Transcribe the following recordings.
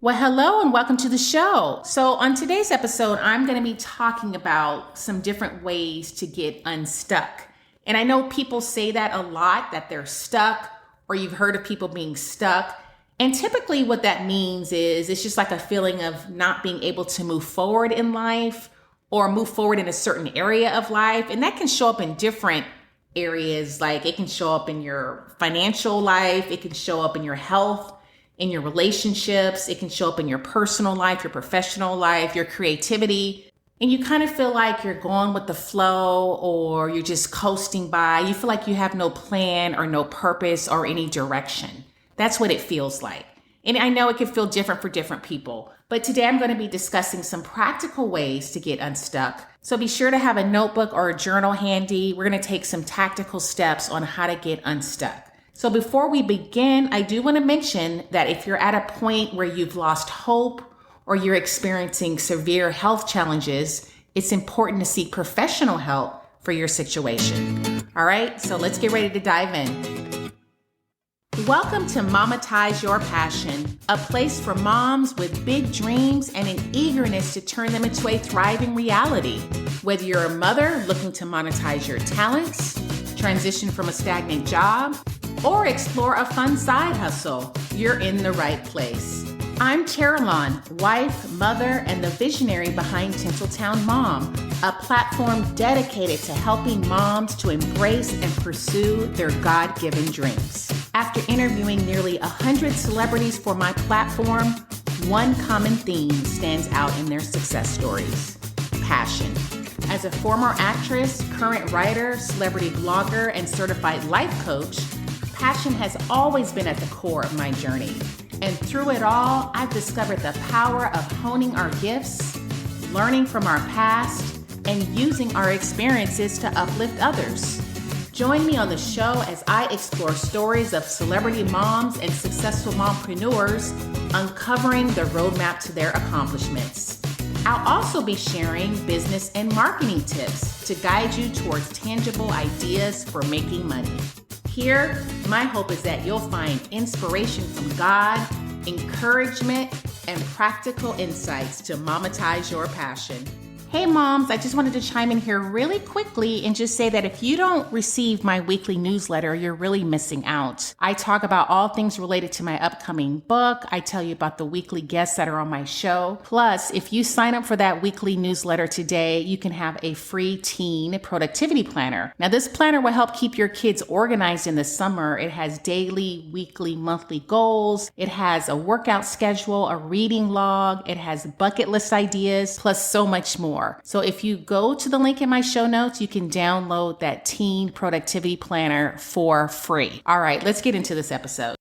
Well, hello and welcome to the show. So on today's episode, I'm going to be talking about some different ways to get unstuck. And I know people say that a lot, that they're stuck, or you've heard of people being stuck. And typically what that means is it's just like a feeling of not being able to move forward in life or move forward in a certain area of life. And that can show up in different areas. Like it can show up in your financial life. It can show up in your health, in your relationships. It can show up in your personal life, your professional life, your creativity. And you kind of feel like you're going with the flow or you're just coasting by. You feel like you have no plan or no purpose or any direction. That's what it feels like. And I know it can feel different for different people. But today I'm going to be discussing some practical ways to get unstuck. So be sure to have a notebook or a journal handy. We're going to take some tactical steps on how to get unstuck. So before we begin, I do want to mention that if you're at a point where you've lost hope or you're experiencing severe health challenges, it's important to seek professional help for your situation. All right, so let's get ready to dive in. Welcome to MOMetize Your Passion, a place for moms with big dreams and an eagerness to turn them into a thriving reality. Whether you're a mother looking to monetize your talents, transition from a stagnant job, or explore a fun side hustle, you're in the right place. I'm Caroline, wife, mother, and the visionary behind Tinseltown Mom, a platform dedicated to helping moms to embrace and pursue their God-given dreams. After interviewing nearly 100 celebrities for my platform, one common theme stands out in their success stories: passion. As a former actress, current writer, celebrity blogger, and certified life coach, passion has always been at the core of my journey. And through it all, I've discovered the power of honing our gifts, learning from our past, and using our experiences to uplift others. Join me on the show as I explore stories of celebrity moms and successful mompreneurs, uncovering the roadmap to their accomplishments. I'll also be sharing business and marketing tips to guide you towards tangible ideas for making money. Here, my hope is that you'll find inspiration from God, encouragement, and practical insights to monetize your passion. Hey moms, I just wanted to chime in here really quickly and just say that if you don't receive my weekly newsletter, you're really missing out. I talk about all things related to my upcoming book. I tell you about the weekly guests that are on my show. Plus, if you sign up for that weekly newsletter today, you can have a free teen productivity planner. Now, this planner will help keep your kids organized in the summer. It has daily, weekly, monthly goals. It has a workout schedule, a reading log. It has bucket list ideas, plus so much more. So if you go to the link in my show notes, you can download that teen productivity planner for free. All right, let's get into this episode.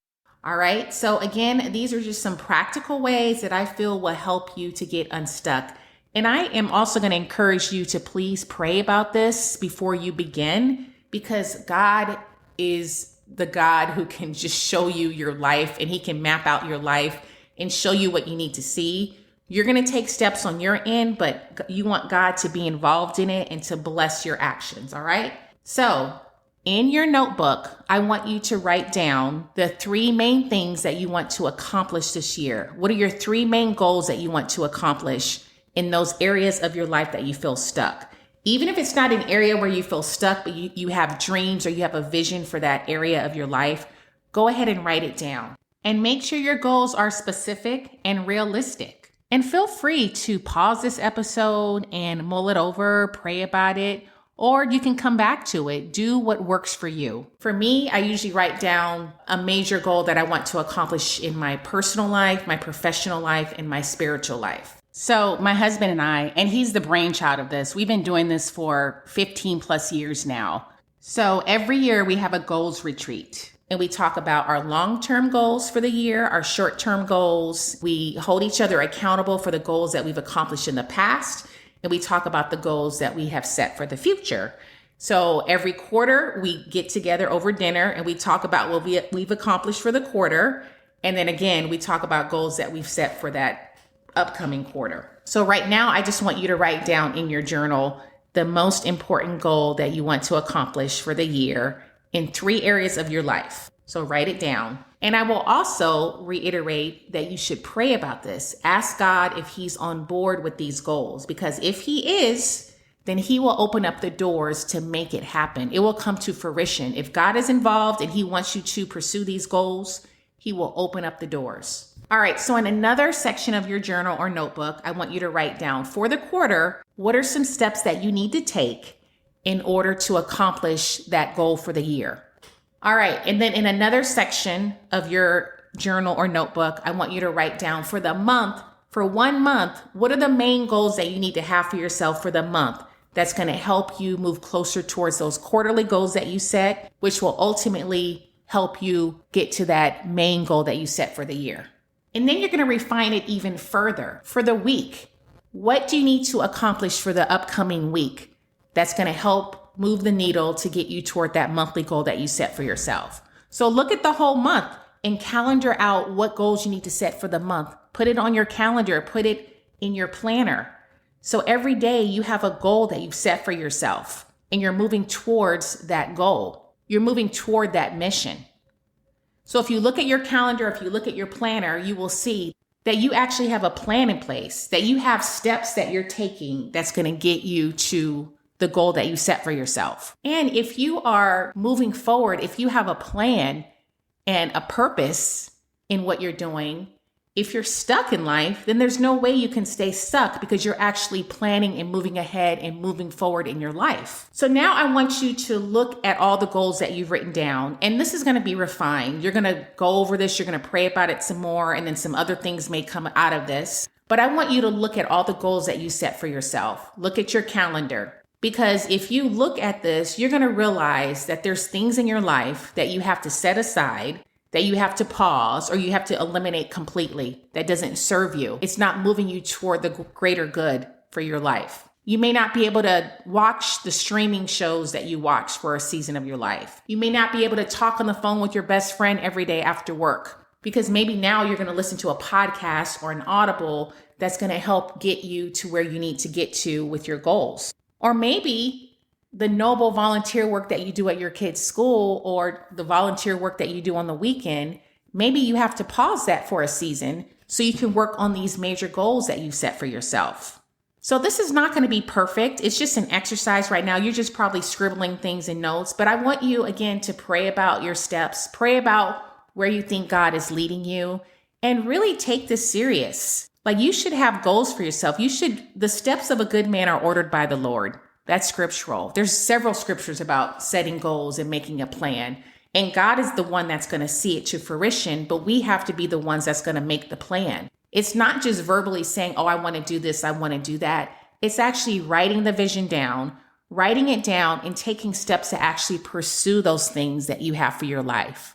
All right, so again, these are just some practical ways that I feel will help you to get unstuck. And I am also going to encourage you to please pray about this before you begin, because God is the God who can just show you your life, and he can map out your life and show you what you need to see. You're going to take steps on your end, but you want God to be involved in it and to bless your actions. All right. So in your notebook, I want you to write down the 3 main things that you want to accomplish this year. What are your 3 main goals that you want to accomplish in those areas of your life that you feel stuck? Even if it's not an area where you feel stuck, but you have dreams or you have a vision for that area of your life, go ahead and write it down. And make sure your goals are specific and realistic. And feel free to pause this episode and mull it over, pray about it, or you can come back to it. Do what works for you. For me, I usually write down a major goal that I want to accomplish in my personal life, my professional life, and my spiritual life. So my husband and I, and he's the brainchild of this, we've been doing this for 15 plus years now. So every year we have a goals retreat. And we talk about our long-term goals for the year, our short-term goals. We hold each other accountable for the goals that we've accomplished in the past. And we talk about the goals that we have set for the future. So every quarter we get together over dinner and we talk about what we've accomplished for the quarter. And then again, we talk about goals that we've set for that upcoming quarter. So right now, I just want you to write down in your journal the most important goal that you want to accomplish for the year in 3 areas of your life. So write it down. And I will also reiterate that you should pray about this. Ask God if he's on board with these goals, because if he is, then he will open up the doors to make it happen. It will come to fruition. If God is involved and he wants you to pursue these goals, he will open up the doors. All right, so in another section of your journal or notebook, I want you to write down for the quarter, what are some steps that you need to take in order to accomplish that goal for the year? All right, and then in another section of your journal or notebook, I want you to write down for the month, for 1 month, what are the main goals that you need to have for yourself for the month that's going to help you move closer towards those quarterly goals that you set, which will ultimately help you get to that main goal that you set for the year. And then you're going to refine it even further. For the week, what do you need to accomplish for the upcoming week that's going to help move the needle to get you toward that monthly goal that you set for yourself? So look at the whole month and calendar out what goals you need to set for the month. Put it on your calendar, put it in your planner. So every day you have a goal that you've set for yourself and you're moving towards that goal. You're moving toward that mission. So if you look at your calendar, if you look at your planner, you will see that you actually have a plan in place, that you have steps that you're taking that's going to get you to the goal that you set for yourself. And if you are moving forward, if you have a plan and a purpose in what you're doing, if you're stuck in life, then there's no way you can stay stuck because you're actually planning and moving ahead and moving forward in your life. So now I want you to look at all the goals that you've written down, and this is going to be refined. You're going to go over this, you're going to pray about it some more, and then some other things may come out of this. But I want you to look at all the goals that you set for yourself. Look at your calendar. Because if you look at this, you're going to realize that there's things in your life that you have to set aside, that you have to pause, or you have to eliminate completely that doesn't serve you. It's not moving you toward the greater good for your life. You may not be able to watch the streaming shows that you watch for a season of your life. You may not be able to talk on the phone with your best friend every day after work, because maybe now you're going to listen to a podcast or an Audible that's going to help get you to where you need to get to with your goals. Or maybe the noble volunteer work that you do at your kid's school or the volunteer work that you do on the weekend, maybe you have to pause that for a season so you can work on these major goals that you've set for yourself. So this is not going to be perfect. It's just an exercise right now. You're just probably scribbling things in notes, but I want you again to pray about your steps, pray about where you think God is leading you, and really take this serious. Like, you should have goals for yourself. The steps of a good man are ordered by the Lord. That's scriptural. There's several scriptures about setting goals and making a plan. And God is the one that's going to see it to fruition, but we have to be the ones that's going to make the plan. It's not just verbally saying, oh, I want to do this, I want to do that. It's actually writing the vision down, writing it down, and taking steps to actually pursue those things that you have for your life.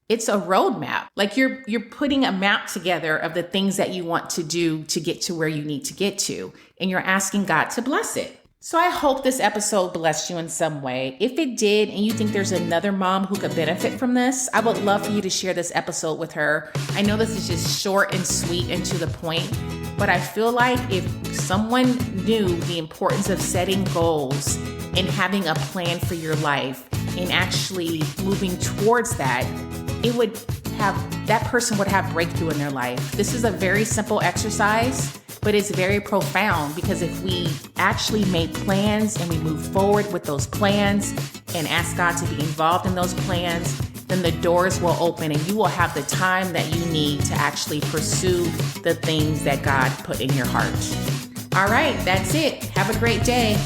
It's a roadmap. Like you're putting a map together of the things that you want to do to get to where you need to get to, and you're asking God to bless it. So I hope this episode blessed you in some way. If it did, and you think there's another mom who could benefit from this, I would love for you to share this episode with her. I know this is just short and sweet and to the point, but I feel like if someone knew the importance of setting goals and having a plan for your life and actually moving towards that, that person would have breakthrough in their life. This is a very simple exercise, but it's very profound, because if we actually make plans and we move forward with those plans and ask God to be involved in those plans, then the doors will open and you will have the time that you need to actually pursue the things that God put in your heart. All right, that's it. Have a great day.